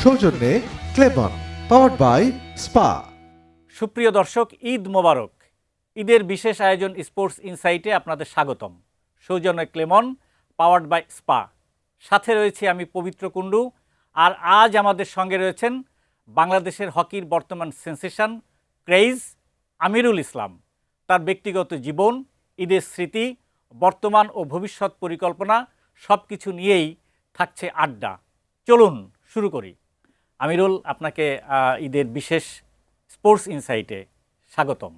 সৌজন্যে Clemon, powered by spa. সুপ্রিয় দর্শক, ঈদ মোবারক। ঈদের বিশেষ আয়োজন স্পোর্টস ইনসাইটে আপনাদের স্বাগতম। সৌজন্যে ক্লেমন, পাওয়ার্ড বাই স্পা। সাথে রয়েছি আমি পবিত্র কুণ্ডু। আর আজ আমাদের সঙ্গে রয়েছেন বাংলাদেশের হকির বর্তমান সেন্সেশন ক্রেইজ আমিরুল ইসলাম। তার ব্যক্তিগত জীবন, ঈদের স্মৃতি, বর্তমান ও ভবিষ্যৎ পরিকল্পনা সব কিছু নিয়েই থাকছে আড্ডা। চলুন শুরু করি। আমিরুল, আপনাকে ঈদের বিশেষ স্পোর্টস ইনসাইটে স্বাগতম।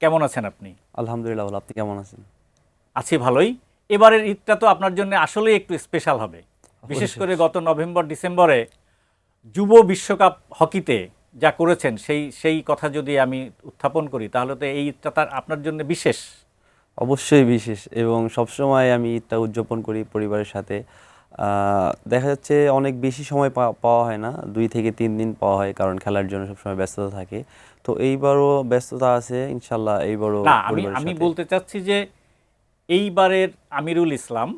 কেমন আছেন আপনি? আলহামদুলিল্লাহ, আপনি কেমন আছেন? আছি ভালোই। এবারের ঈদটা তো আপনার জন্য আসলেই একটু স্পেশাল হবে, বিশেষ করে গত নভেম্বর ডিসেম্বরে যুব বিশ্বকাপ হকিতে যা করেছেন সেই কথা যদি আমি উত্থাপন করি, তাহলে তো এই ঈদটা তার আপনার জন্য বিশেষ। অবশ্যই বিশেষ, এবং সবসময় আমি ঈদটা উদযাপন করি পরিবারের সাথে। দেখা যাচ্ছে অনেক বেশি সময় পাওয়া হয় না, 2 থেকে 3 দিন পাওয়া হয়, কারণ খেলার জন্য সবসময় ব্যস্ততা থাকে। তো এইবারও ব্যস্ততা আছে, ইনশাল্লাহ এইবারও। না, আমি বলতে চাচ্ছি যে এইবারের আমিরুল ইসলাম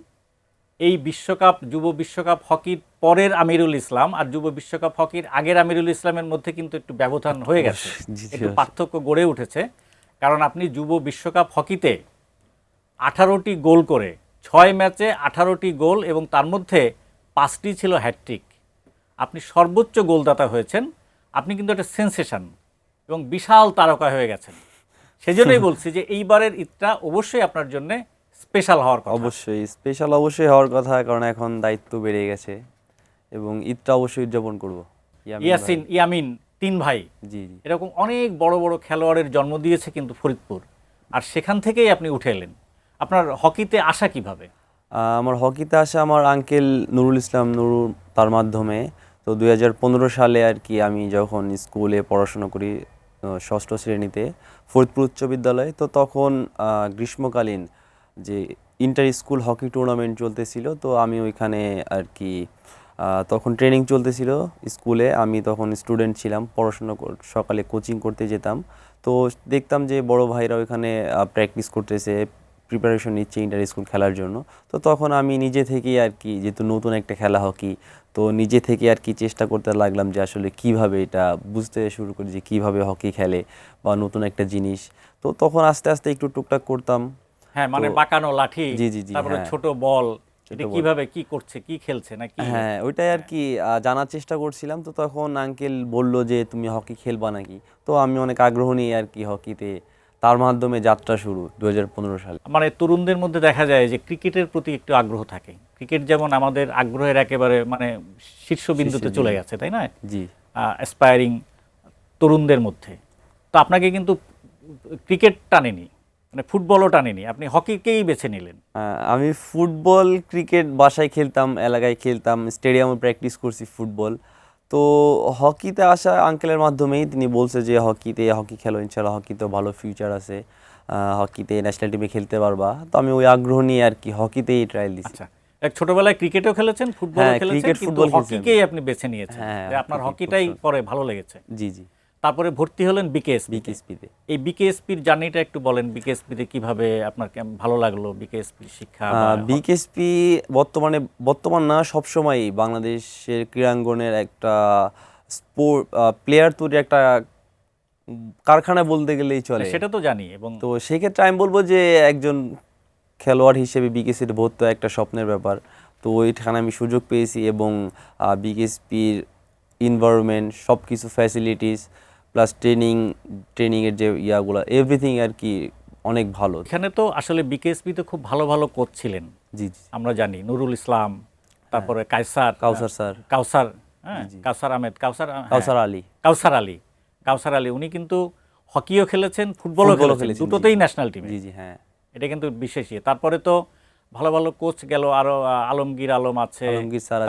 এই বিশ্বকাপ, যুব বিশ্বকাপ হকির পরের আমিরুল ইসলাম আর যুব বিশ্বকাপ হকির আগের আমিরুল ইসলামের মধ্যে কিন্তু একটু ব্যবধান হয়ে গেছে, একটু পার্থক্য গড়ে উঠেছে। কারণ আপনি যুব বিশ্বকাপ হকিতে 18টি গোল করে 6 ম্যাচে 18টি গোল, এবং তার মধ্যে 5টি ছিল হ্যাটট্রিক। আপনি সর্বোচ্চ গোলদাতা হয়েছেন। আপনি কিন্তু একটা সেন্সেশন এবং বিশাল তারকা হয়ে গেছেন। সেজন্যই বলছি যে এইবারের ঈদটা অবশ্যই আপনার জন্য স্পেশাল হওয়ার কথা। অবশ্যই স্পেশাল, অবশ্যই হওয়ার কথা, কারণ এখন দায়িত্ব বেড়ে গেছে এবং ঈদটা অবশ্যই উদযাপন করব। ইয়াসিন, ইয়ামিন, 3 ভাই, জি জি, এরকম অনেক বড় বড় খেলোয়াড়ের জন্ম দিয়েছে কিন্তু ফরিদপুর, আর সেখান থেকেই আপনি উঠে এলেন। আপনার হকিতে আসা কিভাবে? আমার হকিতে আসা আমার আঙ্কেল নুরুল ইসলাম নুরু, তার মাধ্যমে। তো 2015 সালে আর কি, আমি যখন স্কুলে পড়াশোনা করি 6ষ্ঠ শ্রেণীতে ফরিদপুর উচ্চ বিদ্যালয়ে, তো তখন গ্রীষ্মকালীন যে ইন্টার স্কুল হকি টুর্নামেন্ট চলতেছিল। তো আমি ওইখানে আর কি তখন ট্রেনিং চলতেছিল স্কুলে। আমি তখন স্টুডেন্ট ছিলাম, পড়াশোনা সকালে কোচিং করতে যেতাম। তো দেখতাম যে বড় ভাইরা ওইখানে প্র্যাকটিস করতেছে, প্রিপারেশন নিচ্ছে ইন্টার স্কুল খেলার জন্য। তো তখন আমি নিজে থেকেই আর কি, যেহেতু নতুন একটা খেলা হকি, তো নিজে থেকে আর কি চেষ্টা করতে লাগলাম যে আসলে কিভাবে এটা বুঝতে শুরু করি যে কিভাবে হকি খেলে বা নতুন একটা জিনিস। তো তখন আস্তে আস্তে একটু টুকটাক করতাম। হ্যাঁ, মানে বাঁকানো লাঠি, জি জি জি, তারপরে হ্যাঁ, ছোট বল, এটা কিভাবে কি করছে, কি খেলছে নাকি? হ্যাঁ ওইটাই আর কি জানার চেষ্টা করছিলাম। তো তখন আঙ্কেল বলল যে তুমি হকি খেলবা নাকি। তো আমি অনেক আগ্রহ নিয়ে আর কি হকিতে, তার মাধ্যমে যাত্রা শুরু 2015 সালে। মানে তরুণদের মধ্যে দেখা যায় যে ক্রিকেটের প্রতি একটু আগ্রহ থাকে। ক্রিকেট যেমন আমাদের আগ্রহের একেবারে মানে শীর্ষবিন্দুতে চলে গেছে, তাই না? জি, অ্যাসপায়ারিং তরুণদের মধ্যে। তো আপনাকে কিন্তু ক্রিকেট টানেনি, মানে ফুটবলও টানেনি, আপনি হকিকেই বেছে নিলেন। আমি ফুটবল ক্রিকেট বাসায় খেলতাম, এলাকায় খেলতাম, স্টেডিয়ামে প্র্যাকটিস করছি ফুটবল। তো হকিতে আসা আঙ্কেলের মাধ্যমেই, তিনি বলছে যে হকি খেলো, ইনশাল্লাহ হকিতেও ভালো ফিউচার আছে, হকিতে ন্যাশনাল টিমে খেলতে পারবা। তো আমি ওই আগ্রহ নিয়ে আর কি হকিতেই ট্রায়াল দিছি। আচ্ছা, এক ছোটবেলায় ক্রিকেটও খেলেছেন, ফুটবলও খেলেছেন, কিন্তু হকিকেই আপনি বেছে নিয়েছেন। আপনার হকিটাই পরে ভালো লেগেছে। জি জি। তারপরে ভর্তি হলেন বিকেএসপিতে। এই বিকেএসপির জার্নিটা একটু বলেন। বিকেএসপিতে কিভাবে আপনার ভালো লাগলো, বিকেএসপির শিক্ষা? বিকেএসপি বর্তমান না, সবসময় বাংলাদেশের ক্রীড়াঙ্গনের একটা স্পোর্ট প্লেয়ার তৈরি একটা কারখানা বলতে গেলেই চলে। সেটা তো জানি। এবং তো সেক্ষেত্রে আমি বলবো যে একজন খেলোয়াড় হিসেবে বিকেএসপিতে ভর্তি একটা স্বপ্নের ব্যাপার। তো ওইখানে আমি সুযোগ পেয়েছি, এবং বিকেএসপির এনভায়রনমেন্ট, সব কিছু ফ্যাসিলিটিস প্লাস ট্রেনিংয়ের যে ইয়াগুলো, এভরিথিং আর কি অনেক ভালো। এখানে তো আসলে বিকেএসপিতে খুব ভালো ভালো কোচ ছিলেন। জি জি, আমরা জানি নুরুল ইসলাম, তারপরে কাউসার আহমেদ, কাউসার আলী, উনি কিন্তু হকিও খেলেছেন, ফুটবলও খেলেছেন, দুটোতেই ন্যাশনাল টিমে। জি জি, হ্যাঁ, এটা কিন্তু বিশেষ। তারপরে তো ভালো ভালো কোচ গেল, আরো আলমগীর আলম আছে,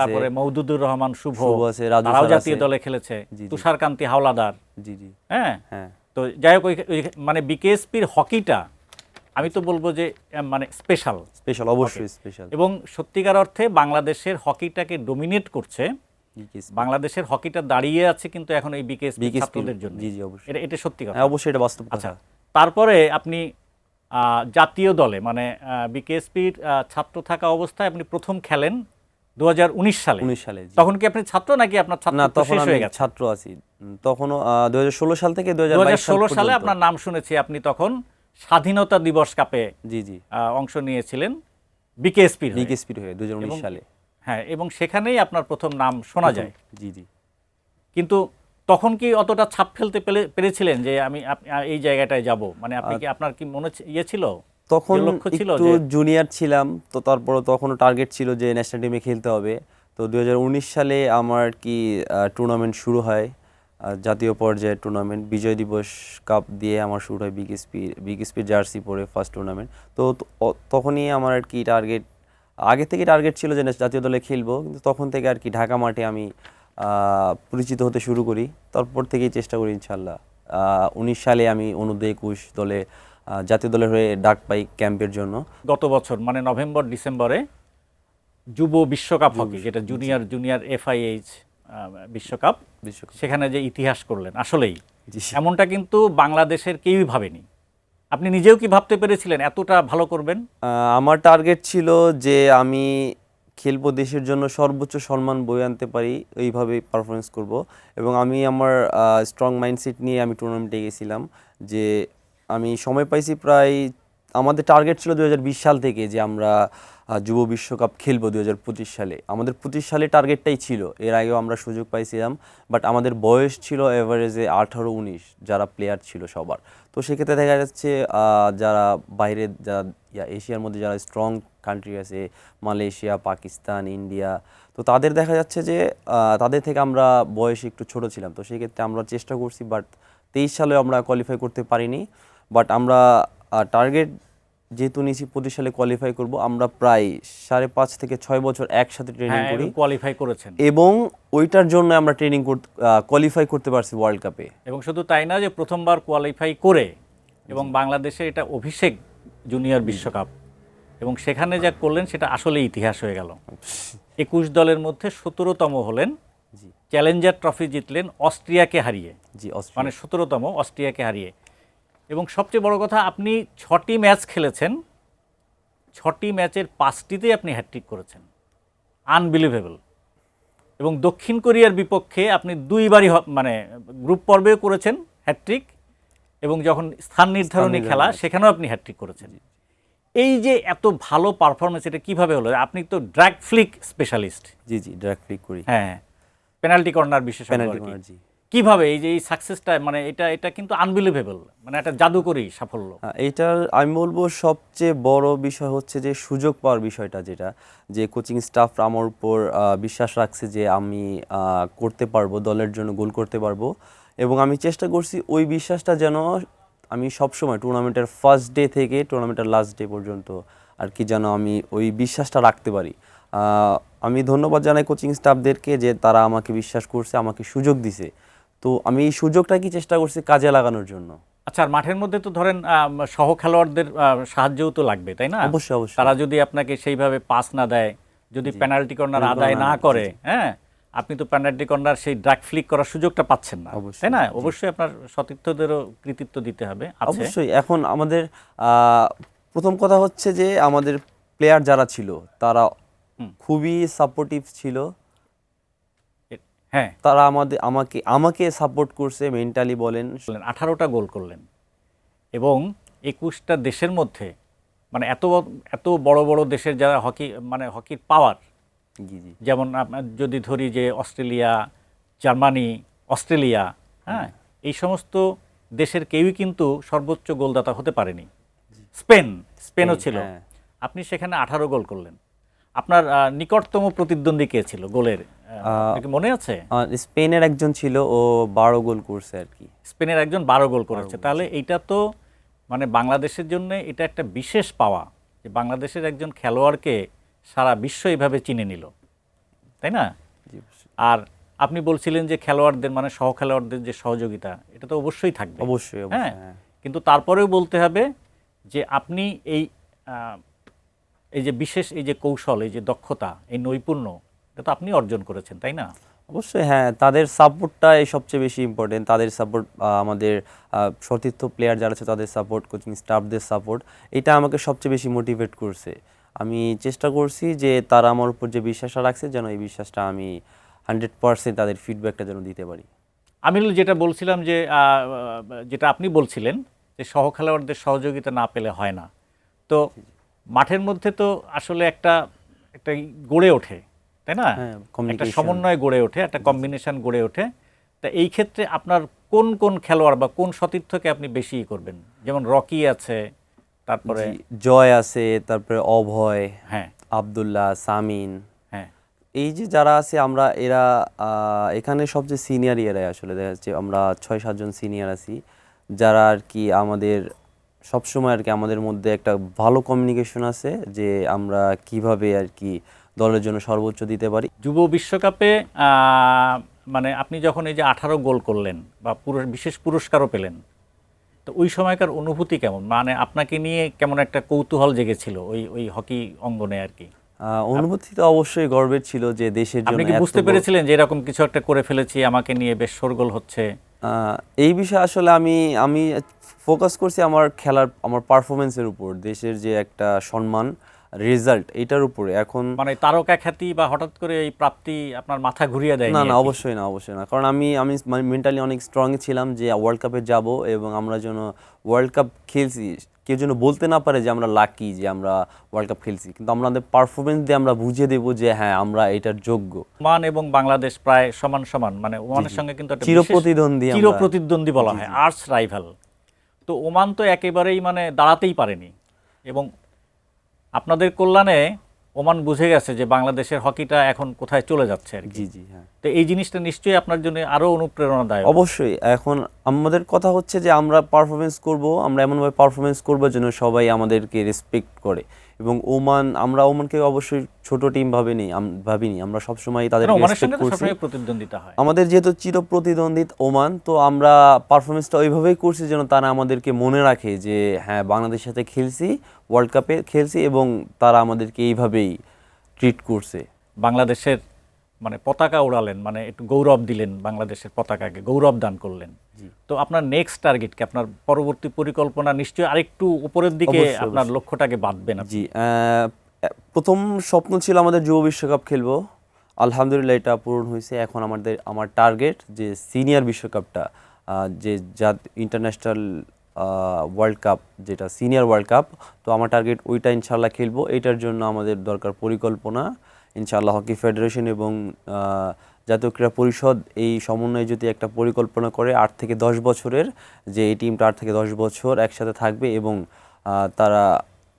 তারপরে মওদুদুর রহমান শুভ আছে, তারাও জাতীয় দলে খেলেছে, তুষারকান্তি হাওলাদার। জি জি, হ্যাঁ হ্যাঁ। তো যাই হোক, মানে বিকেএসপির হকিটা আমি তো বলবো যে মানে স্পেশাল, অবশ্যই স্পেশাল। এবং সত্যিকার অর্থে বাংলাদেশের হকিটাকে ডোমিনেট করছে। বাংলাদেশের হকিটা দাঁড়িয়ে আছে কিন্তু এখন এই বিকেএসপি ছাত্রদের জন্য। জি জি, অবশ্যই, এটা সত্যি কথা, অবশ্যই, এটা বাস্তব কথা। আচ্ছা, তারপরে আপনি জাতীয় দলে, মানে বিকেএসপির ছাত্র থাকা অবস্থায় আপনি প্রথম খেলেন 2019 সালে? 19 সালে, জি। তখন কি আপনি ছাত্র নাকি আপনার ছাত্র না, তো তখন শেষ আমি হয়ে গেছে? ছাত্র আছি। তখনও 2016 সাল থেকে 2022 সাল 2016 সালে পর্যন্ত। আপনার নাম শুনেছি, আপনি তখন স্বাধীনতা দিবস কাপে জি, জি। অংশ নিয়েছিলেন বিকেএসপির হয়ে। বিকেএসপি হয়ে 2019 এবং সালে। হ্যাঁ, এবং সেখানেই আপনার প্রথম নাম শোনা যায়। জি, জি। কিন্তু তখন কি অতটা ছাপ ফেলতে পেরেছিলেন যে আমি এই জায়গাটায় যাব? মানে আপনি কি, আপনার কি মনে ছিল, তখন যে লক্ষ্য ছিল একটু যে? জুনিয়র ছিলাম, তো তারপরে তখনও টার্গেট ছিল যে ন্যাশনাল টিমে খেলতে হবে। তো 2019 সালে আমার কি টুর্নামেন্ট শুরু হয়, জাতীয় পর্যায়ের টুর্নামেন্ট বিজয় দিবস কাপ দিয়ে আমার শুরু হয় বিকেএসপির জার্সি পরে ফার্স্ট টুর্নামেন্ট। তো তখনই আমার আর কি টার্গেট, আগে থেকে টার্গেট ছিল যে জাতীয় দলে খেলবো, কিন্তু তখন থেকে আর কি ঢাকা মাঠে আমি পরিচিত হতে শুরু করি। তারপর থেকেই চেষ্টা করি ইনশাল্লাহ। 19 সালে আমি অনূর্ধ্ব-21 দলে জাতীয় দলের হয়ে ডাক পাই ক্যাম্পের জন্য। গত বছর মানে নভেম্বর ডিসেম্বরে যুব বিশ্বকাপ হকি, যেটা জুনিয়র FIH বিশ্বকাপ, সেখানে যে ইতিহাস করলেন, আসলেই এমনটা কিন্তু বাংলাদেশের কেউই ভাবেনি। আপনি নিজেও কি ভাবতে পেরেছিলেন এতটা ভালো করবেন? আমার টার্গেট ছিল যে আমি খেলবো দেশের জন্য, সর্বোচ্চ সম্মান বয়ে আনতে পারি, এইভাবে পারফরমেন্স করব। এবং আমি আমার স্ট্রং মাইন্ডসেট নিয়ে আমি টুর্নামেন্টে গেছিলাম। যে আমি সময় পাইছি প্রায়, আমাদের টার্গেট ছিল 2020 সাল থেকে যে আমরা যুব বিশ্বকাপ খেলবো 2025 সালে। আমাদের 25 সালে টার্গেটটাই ছিল, এর আগেও আমরা সুযোগ পাইছিলাম, বাট আমাদের বয়স ছিল এভারেজে 18-19 যারা প্লেয়ার ছিল সবার। তো সেক্ষেত্রে দেখা যাচ্ছে যারা বাইরে, যারা এশিয়ার মধ্যে যারা স্ট্রং কান্ট্রি আছে, মালয়েশিয়া, পাকিস্তান, ইন্ডিয়া, তো তাদের দেখা যাচ্ছে যে তাদের থেকে আমরা বয়সে একটু ছোট ছিলাম। তো সেক্ষেত্রে আমরা চেষ্টা করছি, বাট 23 সালে আমরা কোয়ালিফাই করতে পারিনি। বাট আমরা টার্গেট যেহেতু নিয়েছি 25 সালে কোয়ালিফাই করব, আমরা প্রায় 5.5 থেকে 6 বছর একসাথে ট্রেনিং করি, কোয়ালিফাই করেছেন, এবং ওইটার জন্য আমরা ট্রেনিং কোয়ালিফাই করতে পারছি ওয়ার্ল্ড কাপে। এবং শুধু তাই না, যে প্রথমবার কোয়ালিফাই করে এবং বাংলাদেশের এটা অভিষেক জুনিয়র বিশ্বকাপ, এবং সেখানে যা করলেন সেটা আসলে ইতিহাস হয়ে গেল। 21 দলের মধ্যে 17তম হলেন, চ্যালেঞ্জার ট্রফি জিতলেন অস্ট্রিয়াকে হারিয়ে। জি, মানে 17তম অস্ট্রিয়াকে হারিয়ে। এবং সবচেয়ে বড় কথা, আপনি 6টি ম্যাচ খেলেছেন, 6টি ম্যাচের 5টিতে আপনি হ্যাটট্রিক করেছেন, আনবিলিভেবল। এবং দক্ষিণ কোরিয়ার বিপক্ষে আপনি 2বারই মানে গ্রুপ পর্বেও করেছেন হ্যাটট্রিক, এবং যখন স্থান নির্ধারণী খেলা সেখানেও আপনি হ্যাটট্রিক করেছেন। এই যে এত ভালো পারফরমেন্স, এটা কিভাবে হলো? আপনি তো ড্র্যাগ ফ্লিক স্পেশালিস্ট। জি, জি, ড্র্যাগ ফ্লিক করি। হ্যাঁ, পেনাল্টি কর্নার বিশেষজ্ঞ। কিভাবে এই যে এই সাকসেসটা, মানে এটা কিন্তু আনবিলিভেবল, মানে একটা জাদুকরী সাফল্য। এইটার আমি বলবো সবচেয়ে বড় বিষয় হচ্ছে যে সুযোগ পাওয়ার বিষয়টা, যেটা যে কোচিং স্টাফ আমার উপর বিশ্বাস রাখছে যে আমি করতে পারবো, দলের জন্য গোল করতে পারবো। এবং আমি চেষ্টা করছি ওই বিশ্বাসটা যেন আমি সবসময় টুর্নামেন্টের ফার্স্ট ডে থেকে টুর্নামেন্টের লাস্ট ডে পর্যন্ত আর কি যেন আমি ওই বিশ্বাসটা রাখতে পারি। আমি ধন্যবাদ জানাই কোচিং স্টাফদেরকে যে তারা আমাকে বিশ্বাস করছে, আমাকে সুযোগ দিছে। তো আমি এই সুযোগটা কি চেষ্টা করছি কাজে লাগানোর জন্য। আচ্ছা, আর মাঠের মধ্যে তো ধরেন সহ খেলোয়াড়দের সাহায্যও তো লাগবে, তাই না? অবশ্যই, অবশ্যই। তারা যদি আপনাকে সেইভাবে পাস না দেয়, যদি পেনাল্টি কর্নার আদায় না করে, হ্যাঁ, আপনি তো পেনাল্টি কর্নার সেই ড্রাগ ফ্লিক করার সুযোগটা পাচ্ছেন না, তাই না? অবশ্যই আপনার সতীর্থদেরও কৃতিত্ব দিতে হবে। অবশ্যই। এখন আমাদের প্রথম কথা হচ্ছে যে আমাদের প্লেয়ার যারা ছিল তারা খুবই সাপোর্টিভ ছিল। হ্যাঁ, তারা আমাকে সাপোর্ট করছে, মেন্টালি বলেন। 18টা গোল করলেন, এবং 21টা দেশের মধ্যে, মানে এত বড় বড় দেশের যারা হকির পাওয়ার, যেমন যদি ধরি যে অস্ট্রেলিয়া, জার্মানি, অস্ট্রেলিয়া, হ্যাঁ, এই সমস্ত দেশের কেউই কিন্তু সর্বোচ্চ গোলদাতা হতে পারেনি। স্পেনও ছিল। আপনি সেখানে 18 গোল করলেন। আপনার নিকটতম প্রতিদ্বন্দ্বী কে ছিল গোলের, মনে আছে? স্পেনের একজন ছিল, ও 12 গোল করছে আর কি। স্পেনের একজন 12 গোল করেছে। তাহলে এইটা তো মানে বাংলাদেশের জন্য এটা একটা বিশেষ পাওয়া, যে বাংলাদেশের একজন খেলোয়াড়কে সারা বিশ্ব এইভাবে চিনে নিল, তাই না? আর আপনি বলছিলেন যে খেলোয়াড়দের, মানে সহ খেলোয়াড়দের যে সহযোগিতা, এটা তো অবশ্যই থাকবে। অবশ্যই, হ্যাঁ, কিন্তু তারপরেও বলতে হবে যে আপনি এই যে বিশেষ এই যে কৌশল, এই যে দক্ষতা, এই নৈপুণ্য, এটা তো আপনি অর্জন করেছেন, তাই না? অবশ্যই, হ্যাঁ। তাদের সাপোর্টটাই সবচেয়ে বেশি ইম্পর্টেন্ট। তাদের সাপোর্ট, আমাদের সতীর্থ প্লেয়ার যারা আছে তাদের সাপোর্ট, কোচিং স্টাফদের সাপোর্ট, এটা আমাকে সবচেয়ে বেশি মোটিভেট করছে। আমি চেষ্টা করছি যে তারা আমার উপর যে বিশ্বাসটা রাখছে যেন এই বিশ্বাসটা আমি 100% তাদের ফিডব্যাকটা যেন দিতে পারি। আমিরুল, যেটা বলছিলাম যে যেটা আপনি বলছিলেন যে সহ খেলোয়াড়দের সহযোগিতা না পেলে হয় না, তো মাঠের মধ্যে তো আসলে একটা একটা গড়ে ওঠে, তাই না? হ্যাঁ, একটা communication। সমন্বয় গড়ে ওঠে, একটা কম্বিনেশন গড়ে ওঠে। তা এই ক্ষেত্রে আপনার কোন কোন খেলোয়াড় বা কোন সতীর্থকে আপনি বেশি করবেন? যেমন রকি আছে, তারপরে জি, জয় আছে, তারপরে অভয়, হ্যাঁ আব্দুল্লাহ, সামিন, হ্যাঁ এই যে যারা আছে আমরা এরা এখানে সবচেয়ে সিনিয়র এরাই আসলে দেখা যাচ্ছে আমরা 6-7 জন সিনিয়র আছি যারা আর কি আমাদের সবসময় আর কি আমাদের মধ্যে একটা ভালো কমিউনিকেশন আছে যে আমরা কিভাবে আর কি দলের জন্য সর্বোচ্চ দিতে পারি। যুব বিশ্বকাপে মানে আপনি যখন এই যে 18 গোল করলেন বা বিশেষ পুরস্কারও পেলেন, তো ওই সময়কার অনুভূতি কেমন? মানে আপনাকে নিয়ে কেমন একটা কৌতূহল জেগেছিল ওই ওই হকি অঙ্গনে আর কি? অনুভূতি তো অবশ্যই গর্বের ছিল যে দেশের জন্য আপনি কি এত বুঝতে পেরেছিলেন যে এরকম কিছু একটা করে ফেলেছি, আমাকে নিয়ে বেশ শোরগোল হচ্ছে? এই বিষয়ে আসলে আমি আমি ফোকাস করছি আমার খেলার আমার পারফরমেন্সের উপর, দেশের যে একটা সম্মান রেজাল্ট এটার উপরে। এখন মানে তারকা খ্যাতি বা হঠাৎ করে এই প্রাপ্তি আপনার মাথা ঘুরিয়ে দেয়? না না, অবশ্যই না, অবশ্যই না, কারণ আমি আমি মেন্টালি অনেক স্ট্রং ছিলাম যে ওয়ার্ল্ড কাপে যাব এবং আমরা যেন ওয়ার্ল্ড কাপ খেলছি, কেউ যেন বলতে না পারে যে আমরা লাকি যে আমরা ওয়ার্ল্ড কাপ খেলছি, কিন্তু আমাদের পারফরমেন্স দিয়ে আমরা বুঝিয়ে দেবো যে হ্যাঁ আমরা এটার যোগ্য। ওমান এবং বাংলাদেশ প্রায় সমান সমান, মানে ওমানের সঙ্গে কিন্তু একটা চিরপ্রতিদ্বন্দ্বী চিরপ্রতিদ্বন্দ্বী বলা হয়, আর্চ রাইভাল। তো ওমান তো একেবারেই মানে দাঁড়াতেই পারেনি, এবং আপনাদের কল্যাণে ওমান বুঝে গেছে যে বাংলাদেশের হকিটা এখন কোথায় চলে যাচ্ছে আর কি। জি জি হ্যাঁ, তো এই জিনিসটা নিশ্চয়ই আপনার জন্য আরো অনুপ্রেরণাদায়ক। অবশ্যই। এখন আমাদের কথা হচ্ছে যে আমরা পারফরমেন্স করব, আমরা এমনভাবে পারফরমেন্স করবো যেন সবাই আমাদেরকে রেসপেক্ট করে, এবং আমরা ওমানকে অবশ্যই ছোট টিম ভাবিনি, আমরা সবসময় তাদেরকে ওমানের রেসপেক্ট সঙ্গে তো করছি। সবসময় প্রতিদ্বন্দ্বিতা হয়। আমাদের যেহেতু চিরপ্রতিদ্বন্দ্বী ওমান, তো আমরা পারফরমেন্সটা ওইভাবেই করছি যেন তারা আমাদেরকে মনে রাখে যে হ্যাঁ বাংলাদেশের সাথে খেলছি, ওয়ার্ল্ড কাপে খেলছি, এবং তারা আমাদেরকে এইভাবেই ট্রিট করছে। বাংলাদেশের মানে পতাকা উড়ালেন, মানে একটু গৌরব দিলেন, বাংলাদেশের পতাকাকে গৌরব দান করলেন। তো আপনার নেক্সট টার্গেট কি? আপনার পরবর্তী পরিকল্পনা নিশ্চয়ই আরেকটু উপরের দিকে অবশ্যই, আপনার অবশ্যই। লক্ষ্যটাকে বাঁধবেন আপনি। জি, প্রথম স্বপ্ন ছিল আমাদের যুব বিশ্বকাপ খেলবো, আলহামদুলিল্লাহ এটা পূরণ হয়েছে। এখন আমার টার্গেট যে সিনিয়র বিশ্বকাপটা, যে ইন্টারন্যাশনাল ওয়ার্ল্ড কাপ, যেটা সিনিয়র ওয়ার্ল্ড কাপ, তো আমার টার্গেট ওইটা ইনশাল্লাহ খেলবো। এটার জন্য আমাদের দরকার পরিকল্পনা। ইনশাল্লাহ হকি ফেডারেশন এবং জাতীয় ক্রীড়া পরিষদ এই সমন্বয়ে যদি একটা পরিকল্পনা করে 8 থেকে 10 বছরের, যে এই টিমটা 8 থেকে 10 বছর একসাথে থাকবে এবং তারা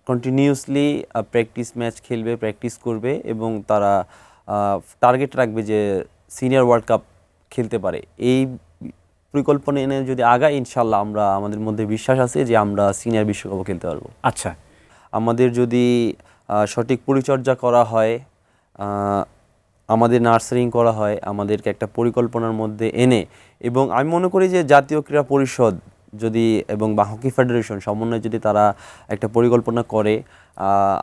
কন্টিনিউয়াসলি প্র্যাকটিস ম্যাচ খেলবে, প্র্যাকটিস করবে, এবং তারা টার্গেট রাখবে যে সিনিয়র ওয়ার্ল্ড কাপ খেলতে পারে। এই পরিকল্পনা এনে যদি আগায়, ইনশাল্লাহ আমাদের মধ্যে বিশ্বাস আছে যে আমরা সিনিয়র বিশ্বকাপও খেলতে পারবো। আচ্ছা, আমাদের যদি সঠিক পরিচর্যা করা হয়, আমাদের নার্সারিং করা হয়, আমাদেরকে একটা পরিকল্পনার মধ্যে এনে, এবং আমি মনে করি যে জাতীয় ক্রীড়া পরিষদ যদি এবং হকি ফেডারেশন সমন্বয়ে যদি তারা একটা পরিকল্পনা করে,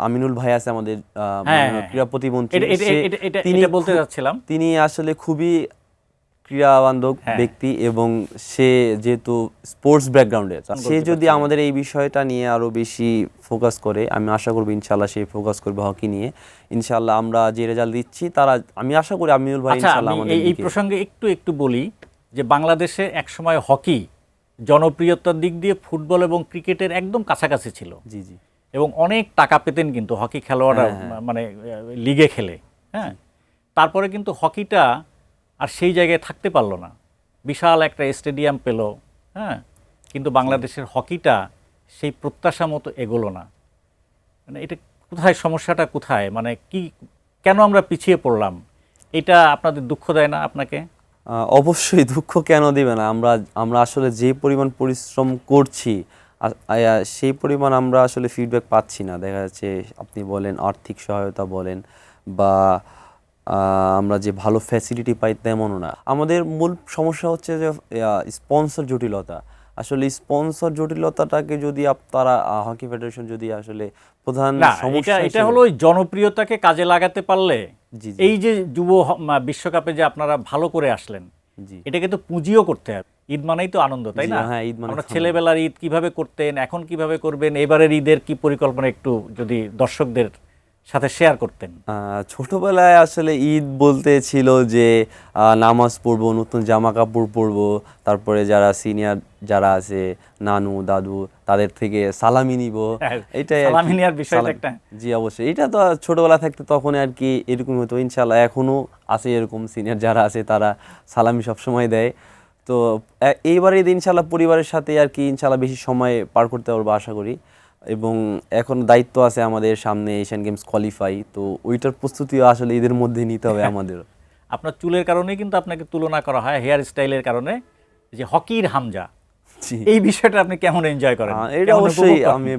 আমিনুল ভাই আছে আমাদের ক্রীড়া প্রতিমন্ত্রী, তিনি বলতে যাচ্ছিলাম, তিনি আসলে খুবই ক্রীড়াবান্ধব ব্যক্তি, এবং সে যেহেতু স্পোর্টস ব্যাকগ্রাউন্ডের, সে যদি আমাদের এই বিষয়টা নিয়ে আরো বেশি ফোকাস করে, আমি আশা করব ইনশাল্লাহ সে ফোকাস করবে হকি নিয়ে। ইনশাল্লাহ আমরা যে রেজাল্ট দিচ্ছি তারা, আমি আশা করি আমিনুল ভাই ইনশাল্লাহ আমাদের এই প্রসঙ্গে একটু বলি যে বাংলাদেশে একসময় হকি জনপ্রিয়তার দিক দিয়ে ফুটবল এবং ক্রিকেটের একদম কাছাকাছি ছিল। জি জি, এবং অনেক টাকা পেতেন কিন্তু হকি খেলোয়াড়রা, মানে লিগে খেলে। হ্যাঁ, তারপরে কিন্তু হকিটা আর সেই জায়গায় থাকতে পারলো না, বিশাল একটা স্টেডিয়াম পেল, হ্যাঁ, কিন্তু বাংলাদেশের হকিটা সেই প্রত্যাশা মতো এগোলো না। মানে এটা কোথায়, সমস্যাটা কোথায়, মানে কি, কেন আমরা পিছিয়ে পড়লাম? এটা আপনাদের দুঃখ দেয় না আপনাকে? অবশ্যই দুঃখ কেন দিবে না। আমরা আসলে যে পরিমাণ পরিশ্রম করছি, সেই পরিমাণ আমরা আসলে ফিডব্যাক পাচ্ছি না। দেখা যাচ্ছে আপনি বলেন আর্থিক সহায়তা বলেন, বা আমরা যে ভালো ফ্যাসিলিটি পাই তেমনও না। আমাদের মূল সমস্যা হচ্ছে যে স্পন্সর জটিলতা। আসলে স্পন্সর জটিলতাটাকে যদি তারা হকি ফেডারেশন যদি আসলে প্রধান সমস্যা, এটা হলো ওই জনপ্রিয়তাকে কাজে লাগাতে পারলে, এই যে যুব বিশ্বকাপে যে আপনারা ভালো করে আসলেন, এটাকে তো পুঁজিও করতে হবে। ঈদ মানেই তো আনন্দ, তাই না? আমরা ছেলেবেলার ঈদ কিভাবে করতেন, এখন কিভাবে করবেন, এবারের ঈদের কি পরিকল্পনা, একটু যদি দর্শকদের সাথে শেয়ার করতেন? ছোটবেলায় আসলে ঈদ বলতে ছিল যে নামাজ পড়বো, নতুন জামা কাপড় পরবো, তারপরে যারা সিনিয়র যারা আছে নানু দাদু তাদের থেকে সালামি নিব, এটাই আর কি। সালামি নেওয়ার বিষয়টা একটা জি অবশ্যই, এটা তো ছোটবেলা থাকতে তখন আর কি এরকম হতো। ইনশাল্লাহ এখনো আছে এরকম সিনিয়র যারা আছে তারা সালামি সবসময় দেয়। তো এইবারে ঈদ ইনশাল্লাহ পরিবারের সাথে আর কি ইনশাল্লাহ বেশি সময় পার করতে পারবো আশা করি। এবং এখন দায়িত্ব আছে আমাদের সামনে এশিয়ান গেমস কোয়ালিফাই, তো ওইটার প্রস্তুতিও আসলে ঈদের মধ্যে নিতে হবে আমাদের। আপনার চুলের কারণেই কিন্তু আপনাকে তুলনা করা হয় হেয়ার স্টাইলের কারণে, যে হকির হামজা, এই বিষয়টা আপনি কেমন এনজয় করেন? এটা অবশ্যই আমি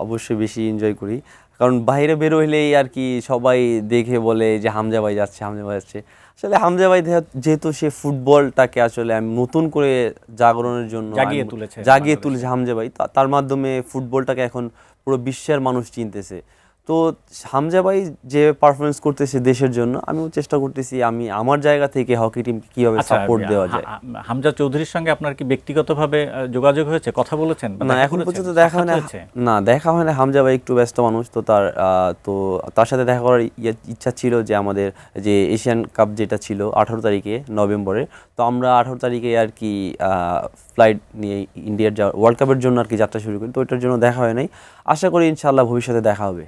অবশ্যই বেশি এনজয় করি, কারণ বাইরে বের হইলেই আর কি সবাই দেখে বলে যে হামজা ভাই যাচ্ছে, হামজা ভাই যাচ্ছে। আসলে হামজা ভাই যেহেতু সে ফুটবলটাকে আসলে আমি নতুন করে জাগরণের জন্য জাগিয়ে তুলেছে হামজা ভাই, তার মাধ্যমে ফুটবলটাকে এখন পুরো বিশ্বের মানুষ চিনতেছে। তো হামজা ভাই যে পারফরমেন্স করতেছে দেশের জন্য, আমিও চেষ্টা করতেছি আমি আমার জায়গা থেকে হকি টিমকে কিভাবে সাপোর্ট দেওয়া যায়। হামজা চৌধুরীর সঙ্গে আপনার কি ব্যক্তিগতভাবে যোগাযোগ হয়েছে, কথা বলেছেন? না, এখন পর্যন্ত দেখা হয় না, দেখা হয় না। হামজা ভাই একটু ব্যস্ত মানুষ, তো তার সাথে দেখা করার ইচ্ছা ছিল যে আমাদের যে এশিয়ান কাপ যেটা ছিল 18 তারিখে নভেম্বরে, তো আমরা 18 তারিখে আর কি ফ্লাইট নিয়ে ইন্ডিয়ার ওয়ার্ল্ড কাপের জন্য আর কি যাত্রা শুরু করি। তো ওইটার জন্য দেখা হয় নাই, আশা করি ইনশাআল্লাহ ভবিষ্যতে দেখা হবে।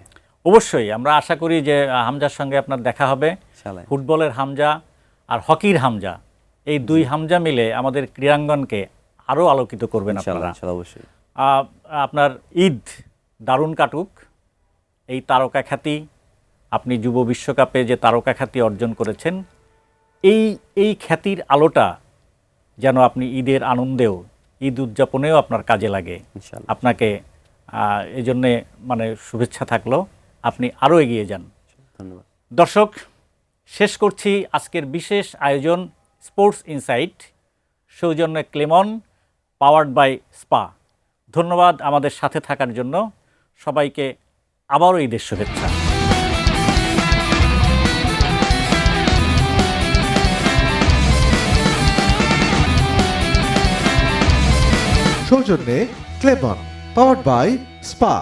অবশ্যই আমরা আশা করি যে হামজার সঙ্গে আপনার দেখা হবে। ফুটবলের হামজা আর হকির হামজা, এই দুই হামজা মিলে আমাদের ক্রীড়াঙ্গনকে আরও আলোকিত করবেন আপনারা। অবশ্যই আপনার ঈদ দারুণ কাটুক। এই তারকা খ্যাতি, আপনি যুব বিশ্বকাপে যে তারকা খ্যাতি অর্জন করেছেন, এই খ্যাতির আলোটা যেন আপনি ঈদের আনন্দেও, ঈদ উদযাপনেও আপনার কাজে লাগে। আপনাকে এই জন্যে মানে শুভেচ্ছা থাকলো, আপনি আরও এগিয়ে যান। ধন্যবাদ। দর্শক, শেষ করছি আজকের বিশেষ আয়োজন স্পোর্টস ইনসাইট, সৌজন্যে ক্লেমন, পাওয়ার্ড বাই স্পা। ধন্যবাদ আমাদের সাথে থাকার জন্য। সবাইকে আবারও ঈদের শুভেচ্ছা। সৌজন্যে ক্লেমন, পাওয়ার্ড বাই স্পা।